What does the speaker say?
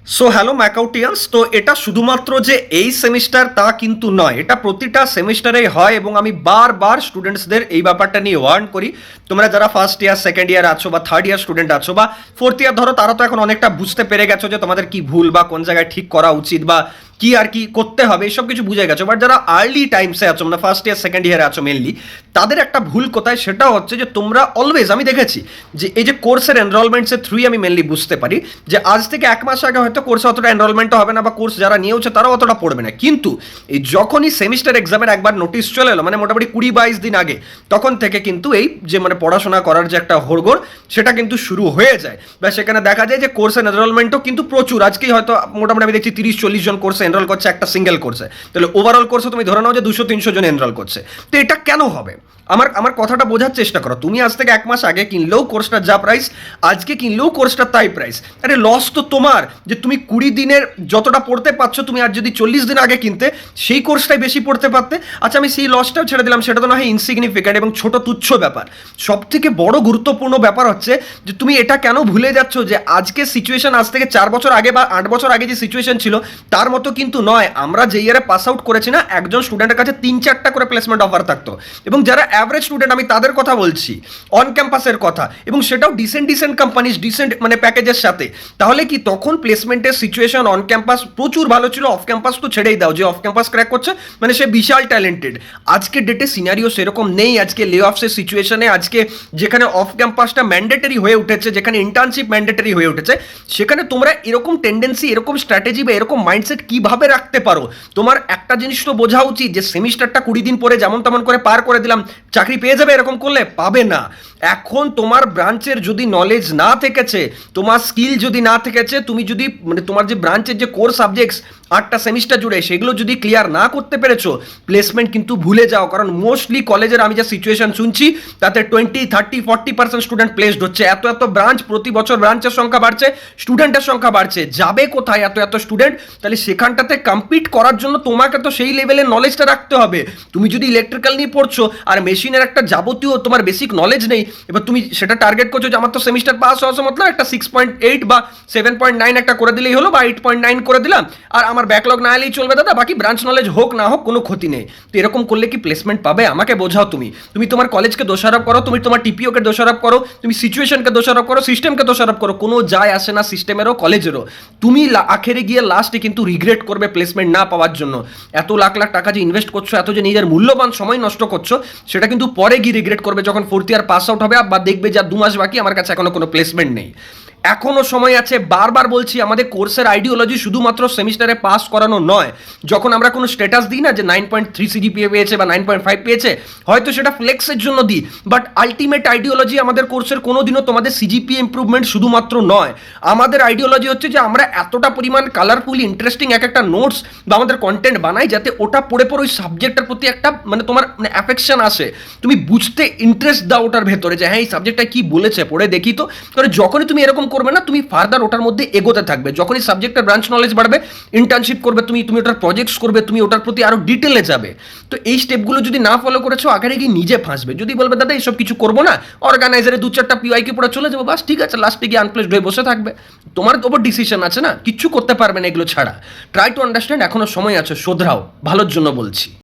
So hello ম্যাকাউটিয়ান্স, তো এটা শুধুমাত্র যে এই সেমিস্টার তা কিন্তু নয়, এটা প্রতিটা সেমিস্টারেই হয় এবং আমি বারবার স্টুডেন্টসদের এই ব্যাপারটা নিয়ে ওয়ার্ন করি। তোমরা যারা ফার্স্ট ইয়ার সেকেন্ড ইয়ার আছো বা থার্ড ইয়ার স্টুডেন্ট আছো বা ফোর্থ ইয়ার ধরো, তারা তো এখন অনেকটা বুঝতে পেরে গেছো যে তোমাদের কি ভুল বা কোন জায়গায় ঠিক করা উচিত বা কি আর কি করতে হবে, এসব কিছু বুঝে গেছো। বাট যারা আর্লি টাইমসে আছো, মানে ফার্স্ট ইয়ার সেকেন্ড ইয়ারে আছো মেনলি, তাদের একটা ভুল কোথায় সেটা হচ্ছে যে তোমরা অলওয়েজ, আমি দেখেছি যে এই যে কোর্সের এনরোলমেন্টসের থ্রুই আমি মেনলি বুঝতে পারি যে আজ থেকে এক মাস আগে হয়তো কোর্সে অতটা এনরোলমেন্টও হবে না বা কোর্স যারা নিয়েছে তারাও অতটা পড়বে না, কিন্তু এই যখনই সেমিস্টার এক্সামের একবার নোটিশ চলে এলো, মানে মোটামুটি 20-22 দিন আগে, তখন থেকে কিন্তু এই যে মানে পড়াশোনা করার যে একটা হড়গড় সেটা কিন্তু শুরু হয়ে যায়। বা সেখানে দেখা যায় যে কোর্সের এনরোলমেন্টও কিন্তু প্রচুর। আজকেই হয়তো মোটামুটি আমি দেখছি 30-40 জন কোর্সে এনরোল করছে একটা সিঙ্গেল কোর্সে, তাহলে ওভারঅল কোর্সে তুমি ধরে নাও যে 200-300 জন এনরোল করছে। তো এটা কেন হবে? আমার আমার কথাটা বোঝার চেষ্টা করো। তুমি আজ থেকে এক মাস আগে কিনলেও কোর্সটা যা প্রাইস, আজকে কিনলেও কোর্সটা তাই প্রাইস। আরে লস তো তোমার, যে তুমি 20 দিনের যতটা পড়তে পারছো, তুমি আর যদি 40 দিন আগে কিনতে সেই কোর্সটাই বেশি পড়তে পারতে। আচ্ছা, আমি সেই লসটাও ছেড়ে দিলাম, সেটা তো না হয় ইনসিগনিফিক্যান্ট এবং ছোট তুচ্ছ ব্যাপার। সব থেকে বড় গুরুত্বপূর্ণ ব্যাপার হচ্ছে যে তুমি এটা কেন ভুলে যাচ্ছ যে আজকে সিচুয়েশন আজ থেকে 4 বছর আগে বা 8 বছর আগে যে সিচুয়েশন ছিল তার মতো কিন্তু নয়। আমরা যে ইয়ারে পাস আউট করেছি না, একজন স্টুডেন্টের কাছে 3-4টা করে প্লেসমেন্ট অফার থাকতো, এবং যারা অ্যাভারেজ স্টুডেন্ট আমি তাদের কথা বলছি, অন ক্যাম্পাসের কথা, এবং সেটাও ডিসেন্ট কোম্পানিজ, ডিসেন্ট মানে প্যাকেজের সাথে। তাহলে কি তখন প্লেসমেন্টের সিচুয়েশন অন ক্যাম্পাস প্রচুর ভালো ছিল, অফ ক্যাম্পাস তো ছেড়েই দাও। যে অফ ক্যাম্পাস ক্র্যাক করছে মানে সে বিশাল ট্যালেন্টেড। আজকে ডেটে সিনারিও সেরকম নেই। আজকে লে অফসের সিচুয়েশনে, আজকে যেখানে অফ ক্যাম্পাসটা ম্যান্ডেটরি হয়ে উঠেছে, যেখানে ইন্টার্নশিপ ম্যান্ডেটরি হয়ে উঠেছে, সেখানে তোমরা এরকম টেন্ডেন্সি, এরকম স্ট্র্যাটেজি বা এরকম মাইন্ডসেট কিভাবে রাখতে পারো? তোমার একটা জিনিস তো বোঝা উচিত যে সেমিস্টারটা 20 দিন পরে যেমন তেমন করে পার করে দিলাম, চাকরি পেয়ে যাবে এরকম করলে পাবে না। এখন তোমার ব্রাঞ্চের যদি নলেজ না থেকেছে, তোমার স্কিল যদি না থেকেছে, তুমি যদি মানে তোমার যে ব্রাঞ্চের যে কোর সাবজেক্টস 8টা সেমিস্টার জুড়ে সেগুলো যদি ক্লিয়ার না করতে পেরেছো, প্লেসমেন্ট কিন্তু ভুলে যাও। কারণ মোস্টলি কলেজের আমি যা সিচুয়েশন শুনছি তাতে 20-30-40% স্টুডেন্ট প্লেসড হচ্ছে। এত এত ব্রাঞ্চ, প্রতি বছর ব্রাঞ্চের সংখ্যা বাড়ছে, স্টুডেন্টের সংখ্যা বাড়ছে, যাবে কোথায় এত এত স্টুডেন্ট? তাহলে সেখানটাতে কম্পিট করার জন্য তোমাকে তো সেই লেভেলের নলেজটা রাখতে হবে। তুমি যদি ইলেকট্রিক্যাল নিয়ে পড়ছো আর মেশিনের একটা যাবতীয় তোমার বেসিক নলেজ নেই, এবার তুমি সেটা টার্গেট করছো যে আমার তো সেমিস্টার পাস হওয়া মতলব একটা 6.8 বা 7.9 একটা করে দিলেই হলো, বা 8.9 করে দিলাম, আর আমার ব্যাকলগ না এলেই চলবে দাদা, বাকি ব্রাঞ্চ নলেজ হোক না হোক কোনো ক্ষতি নেই। তো এরকম করলে কি প্লেসমেন্ট পাবে? আমাকে বোঝাও। তুমি তুমি তোমার কলেজকে দোষারোপ করো, তুমি তোমার টিপিওকে দোষারোপ করো, তুমি সিচুয়েশনকে দোষারোপ করো, সিস্টেমকে দোষারোপ করো, কোনো যায় আসে না সিস্টেমেরও কলেজেরও। তুমি আখেরে গিয়ে লাস্টে কিন্তু রিগ্রেট করবে প্লেসমেন্ট না পাওয়ার জন্য। এত লাখ লাখ টাকা যে ইনভেস্ট করছো, এত যে নিজের মূল্যবান সময় নষ্ট করছো, সেটা কিন্তু পরে গিয়ে রিগ্রেট করবে যখন ফোর্থ ইয়ার পাস আউট হবে বা দেখবে যে 2 মাস বাকি, আমার কাছে এখনো কোনো প্লেসমেন্ট নেই। এখনো সময় আছে। বারবার বলছি, আমাদের কোর্সের আইডিওলজি শুধুমাত্র সেমিস্টারে পাস করানো নয়। যখন আমরা কোনো স্ট্যাটাস দিই না যে 9.3 সিজিপিএ পেয়েছে বা 9.5 পেয়েছে, হয়তো সেটা ফ্লেক্সের জন্য দিই, বাট আলটিমেট আইডিওলজি আমাদের কোর্সের কোনোদিনও তোমাদের সিজিপিএ ইমপ্রুভমেন্ট শুধুমাত্র নয়। আমাদের আইডিওলজি হচ্ছে যে আমরা এতটা পরিমাণ কালারফুল ইন্টারেস্টিং এক একটা নোটস বা আমাদের কন্টেন্ট বানাই যাতে ওটা পড়ে পড়ে ওই সাবজেক্টের প্রতি একটা মানে তোমার মানে অ্যাফেকশন আসে, তুমি বুঝতে ইন্টারেস্ট দাও ওটার ভেতরে যে হ্যাঁ এই সাবজেক্টটা কি বলেছে, পড়ে দেখি তো। কারণ যখনই তুমি এরকম করবে না, তুমি ফার্দার ওটার মধ্যে এগোতে থাকবে। যখনই সাবজেক্টের ব্রাঞ্চ নলেজ বাড়বে, ইন্টার্নশিপ করবে, তুমি ওটার প্রজেক্টস করবে, তুমি ওটার প্রতি আরো ডিটেলে যাবে। তো এই স্টেপগুলো যদি না ফলো করেছো, আগে গিয়ে নিজে ফাঁসবে। যদি বলবে দাদা এইসব কিছু করবো না, অর্গানাইজারে 2-4টা পিওয়াইকে পড়ে চলে যাবো, বাস ঠিক আছে, লাস্টে গিয়ে আনপ্লেসড হয়ে বসে থাকবে। তোমার ওপর ডিসিশন আছে না, কিচ্ছু করতে পারবে না এগুলো ছাড়া। ট্রাই টু আন্ডারস্ট্যান্ড, এখনো সময় আছে, শোধরাও, ভালোর জন্য বলছি।